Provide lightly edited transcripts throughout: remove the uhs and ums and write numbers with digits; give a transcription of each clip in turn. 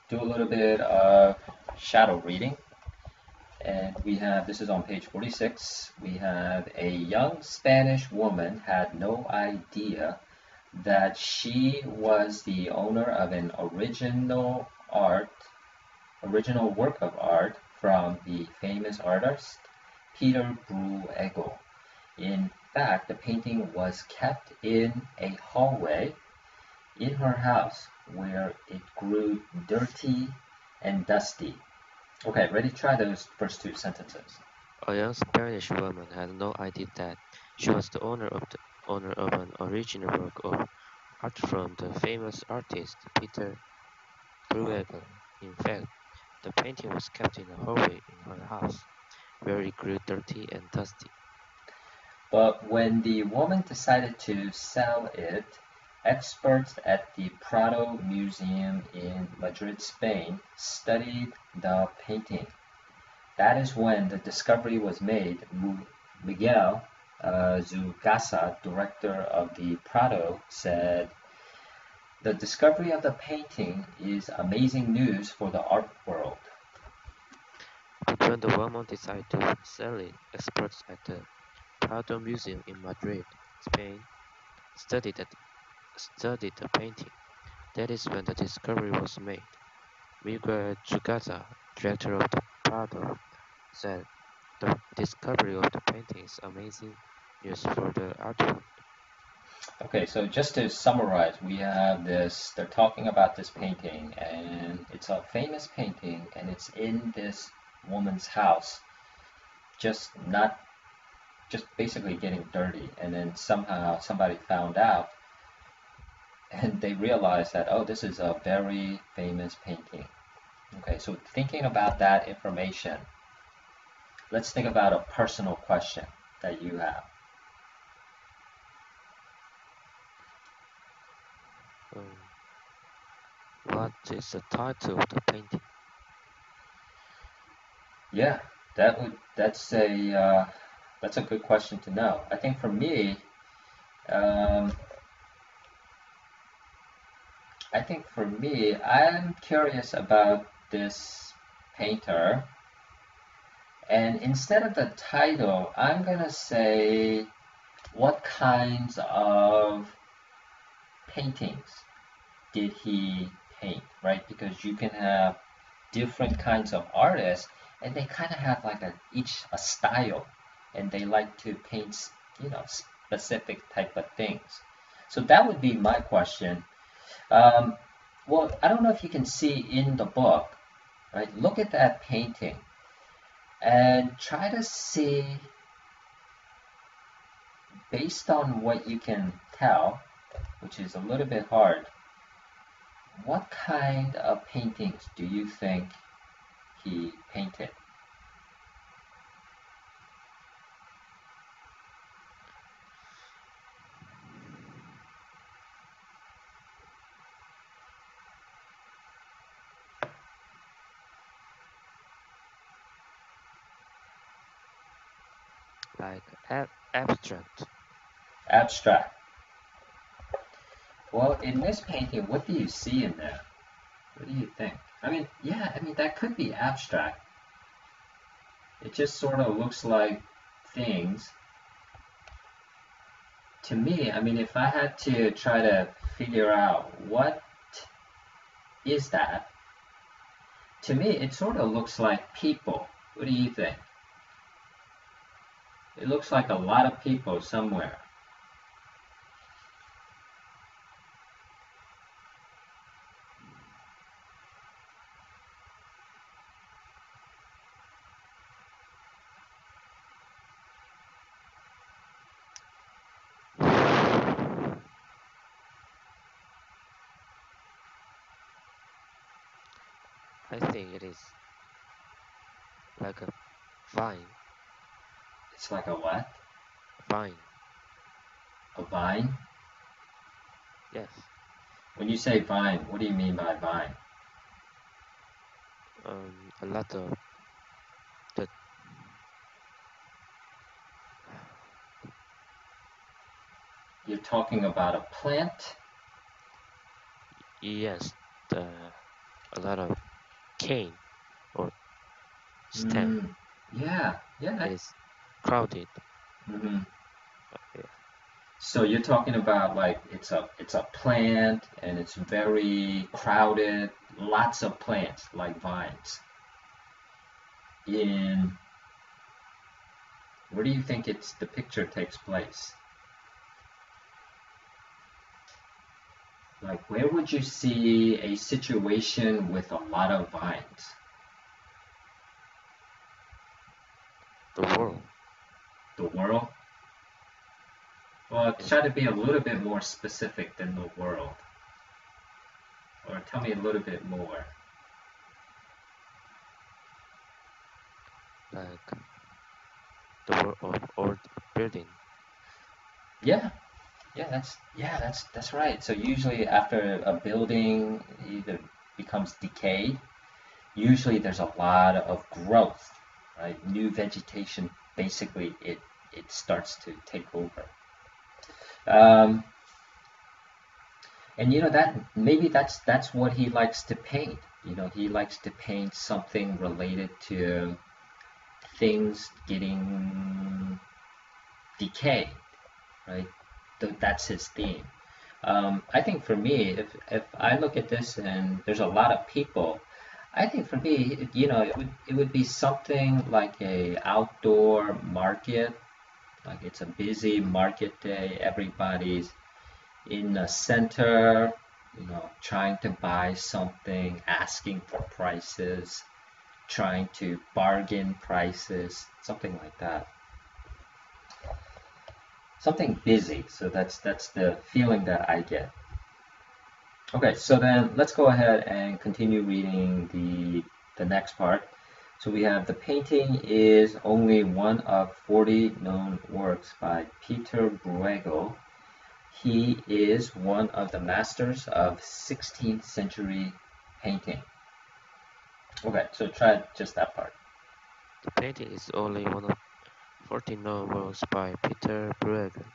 do a little bit of shadow reading. And we have, this is on page 46, we have a young Spanish woman had no idea that she was the owner of an original work of art from the famous artist Peter Bruegel. In fact, the painting was kept in a hallway in her house where it grew dirty and dusty. Okay, ready? Try those first two sentences. A young Spanish woman had no idea that she was the owner of an original work of art from the famous artist Peter Bruegel. In fact, the painting was kept in a hallway in her house, where it grew dirty and dusty. But when the woman decided to sell it, experts at the Prado Museum in Madrid, Spain, studied the painting. That is when the discovery was made. Miguel Zugasa, director of the Prado, said, "The discovery of the painting is amazing news for the art world." But when the woman decided to sell it, experts at the Prado Museum in Madrid, Spain, studied, it, studied the painting. That is when the discovery was made. Miguel Zugasa, director of the Prado, said the discovery of the painting is amazing news for the art world. Okay, so just to summarize, we have this, they're talking about this painting, and it's a famous painting, and it's in this woman's house, just not, just basically getting dirty. And then somehow somebody found out, and they realized that, oh, this is a very famous painting. Okay, so thinking about that information, let's think about a personal question that you have. Um, what is the title of the painting? Yeah, that's a good question to know. I think for me, um, I'm curious about this painter, and instead of the title, I'm gonna say what kinds of paintings did he paint, right? Because you can have different kinds of artists, and they kind of have like each a style, and they like to paint, specific type of things. So that would be my question. Um, well, I don't know if you can see in the book, right? Look at that painting and try to see, based on what you can tell, which is a little bit hard, what kind of paintings do you think he painted? Like abstract. Abstract. Well, in this painting, what do you see in there? What do you think? I mean, yeah, I mean, that could be abstract. It just sort of looks like things. To me, I mean, if I had to try to figure out what is that, to me, it sort of looks like people. What do you think? It looks like a lot of people somewhere. I think it is like a vine. It's like a what? Vine. A vine? Yes. When you say vine, what do you mean by vine? A lot of the You're talking about a plant? yes, the a lot of cane or stem. Mm, yeah, yeah. It is crowded. Hmm. Yeah, So you're talking about like it's a plant and it's very crowded, lots of plants like vines. In where do you think it's the picture takes place? Like where would you see a situation with a lot of vines? the world. The world? Well, Yeah, try to be a little bit more specific than the world. Or tell me a little bit more. like the world of old building. Yeah, yeah, that's right. So usually after a building either becomes decayed, usually there's a lot of growth, right? New vegetation, basically it starts to take over. Um, and that maybe that's what he likes to paint. He likes to paint something related to things getting decayed, right? That's his theme. I think for me, if I look at this and there's a lot of people, I think for me, it would be something like a outdoor market, like it's a busy market day. Everybody's in the center, trying to buy something, asking for prices, trying to bargain prices, something like that. Something busy. So that's the feeling that I get. Okay, so then let's go ahead and continue reading the next part. So we have the painting is only one of 40 known works by Peter Bruegel. He is one of the masters of 16th century painting. Okay, so try just that part. The painting is only one of 14 known works by Peter Bruegel.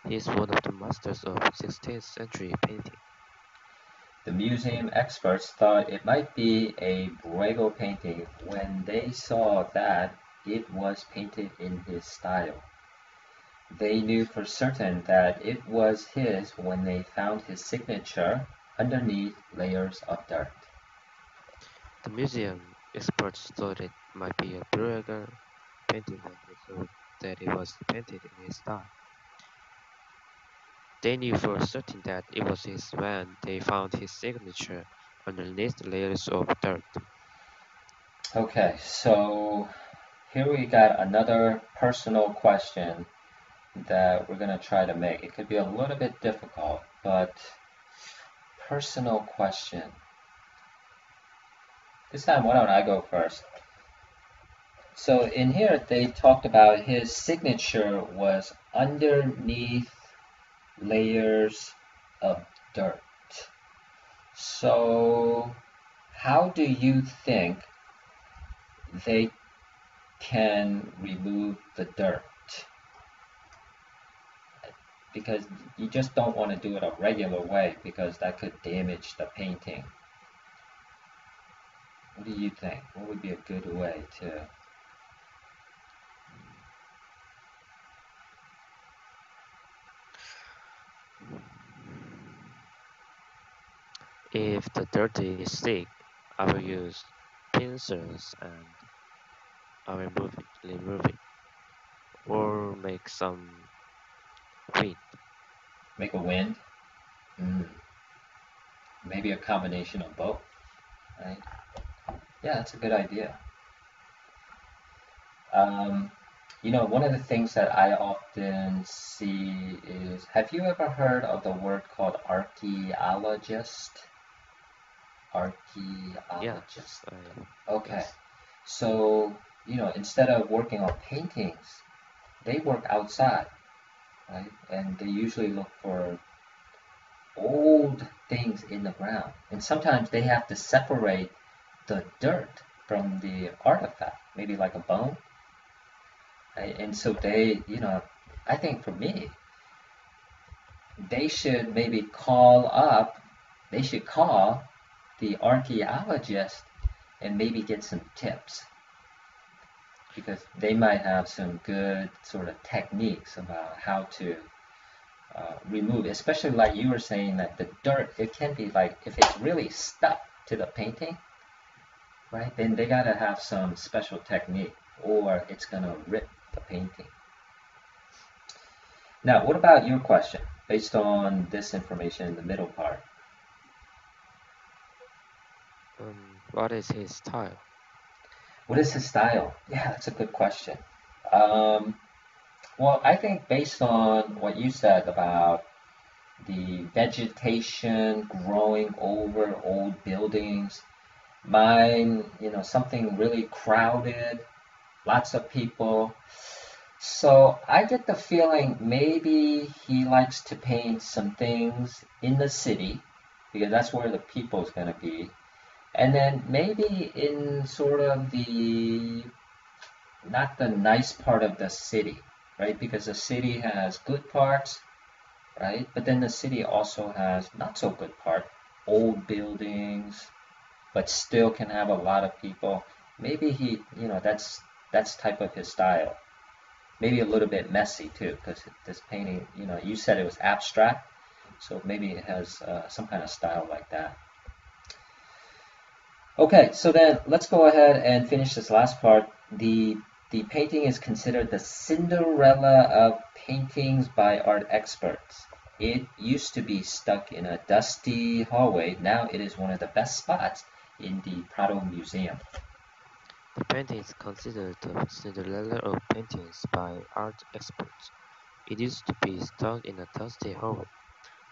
He is one of the masters of 16th century painting. The museum experts thought it might be a Bruegel painting when they saw that it was painted in his style. They knew for certain that it was his when they found his signature underneath layers of dirt. The museum experts thought it might be a Bruegel painting when they saw that it was painted in his style. They knew for certain that it was his when they found his signature underneath the layers of dirt. Okay, so here we got another personal question that we're going to try to make. It could be a little bit difficult, but personal question. This time, why don't I go first? So in here, they talked about his signature was underneath layers of dirt. So how do you think they can remove the dirt? Because you just don't want to do it a regular way because that could damage the painting. What do you think? What would be a good way to... If the dirt is thick, I will use pincers and I'll remove it, or make some wind. Make a wind? Mm, maybe a combination of both, right? Yeah, that's a good idea. Um, one of the things that I often see is, have you ever heard of the word called archaeologist? Yes, Archaeologist. I Okay, yes. so, instead of working on paintings, they work outside, right? And they usually look for old things in the ground. And sometimes they have to separate the dirt from the artifact, maybe like a bone. Right? And so I think for me, they should maybe they should call the archaeologist and maybe get some tips, because they might have some good sort of techniques about how to remove, especially like you were saying that the dirt, it can be like, if it's really stuck to the painting, right, then they gotta have some special technique or it's gonna rip the painting. Now, what about your question based on this information in the middle part? What is his style? What is his style? Yeah, that's a good question. Um, well, I think based on what you said about the vegetation growing over old buildings, mine, something really crowded, lots of people. So I get the feeling maybe he likes to paint some things in the city because that's where the people is going to be. And then maybe in sort of not the nice part of the city, right? Because the city has good parts, right? But then the city also has not so good part, old buildings, but still can have a lot of people. Maybe he, that's type of his style. Maybe a little bit messy too, because this painting, you said it was abstract, so maybe it has some kind of style like that. Okay, so then let's go ahead and finish this last part. The painting is considered the Cinderella of paintings by art experts. It used to be stuck in a dusty hallway. Now it is one of the best spots in the Prado Museum. The painting is considered the Cinderella of paintings by art experts. It used to be stuck in a dusty hallway.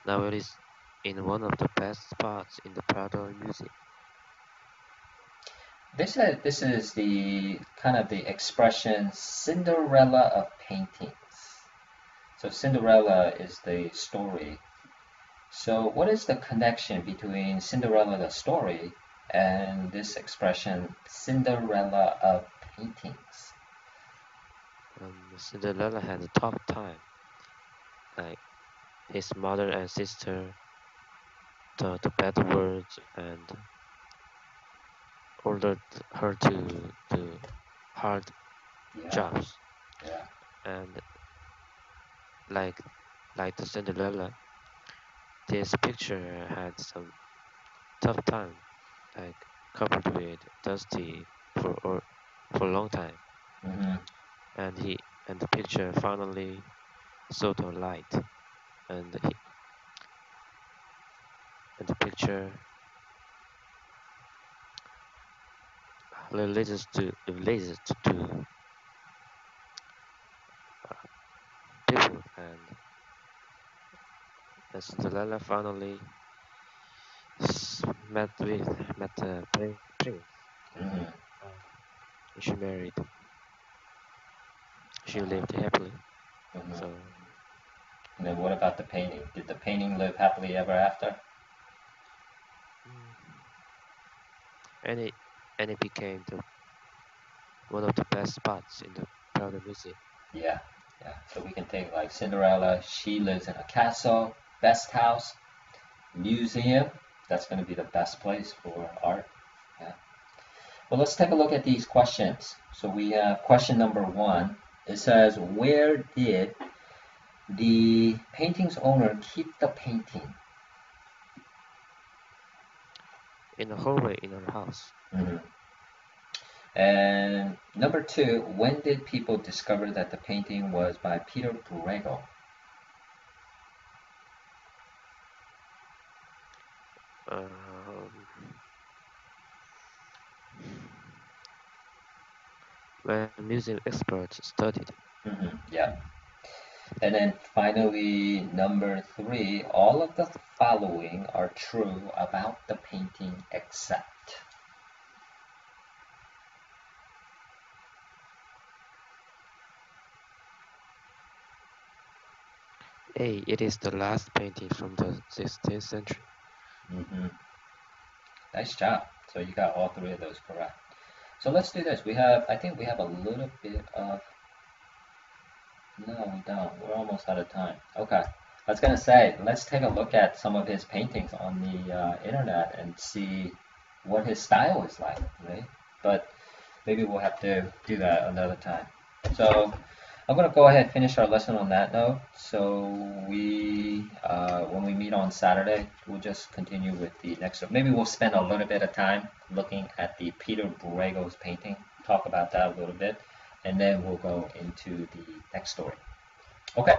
Now it is in one of the best spots in the Prado Museum. They said this is the kind of the expression Cinderella of paintings. So Cinderella is the story. So what is the connection between Cinderella the story and this expression Cinderella of paintings? Cinderella had a tough time. Like his mother and sister taught bad words and ordered her to do hard Yeah, jobs. yeah. And like like the Cinderella, this picture had some tough time, like covered with dusty for a long time. Mm-hmm. And the picture finally saw the light, and and the picture related to people, and Cinderella finally met the prince, Mm-hmm. and she married. She lived happily. Mm-hmm. So And then what about the painting? Did the painting live happily ever after? mm, and it became one of the best spots in the Prado Museum. Yeah, yeah. So we can take like Cinderella, she lives in a castle, best house, museum. That's going to be the best place for art. Yeah. Well, let's take a look at these questions. So we have question number 1. It says, where did the painting's owner keep the painting? In a hallway in her house. Mm-hmm. And number 2, when did people discover that the painting was by Peter Bruegel? Um, when museum experts studied. Mm-hmm. Yeah. And then finally, number 3, all of the following are true about the painting except. A. It is the last painting from the 16th century. Mm-hmm. Nice job. So you got all 3 of those correct. So let's do this. I think we have a little bit of, no, we don't. We're almost out of time. Okay. I was gonna say, let's take a look at some of his paintings on the internet and see what his style is like, right? But maybe we'll have to do that another time. So I'm gonna go ahead and finish our lesson on that note. So when we meet on Saturday, we'll just continue with the next. Maybe we'll spend a little bit of time looking at the Peter Bruegel's painting, talk about that a little bit, and then we'll go into the next story. Okay.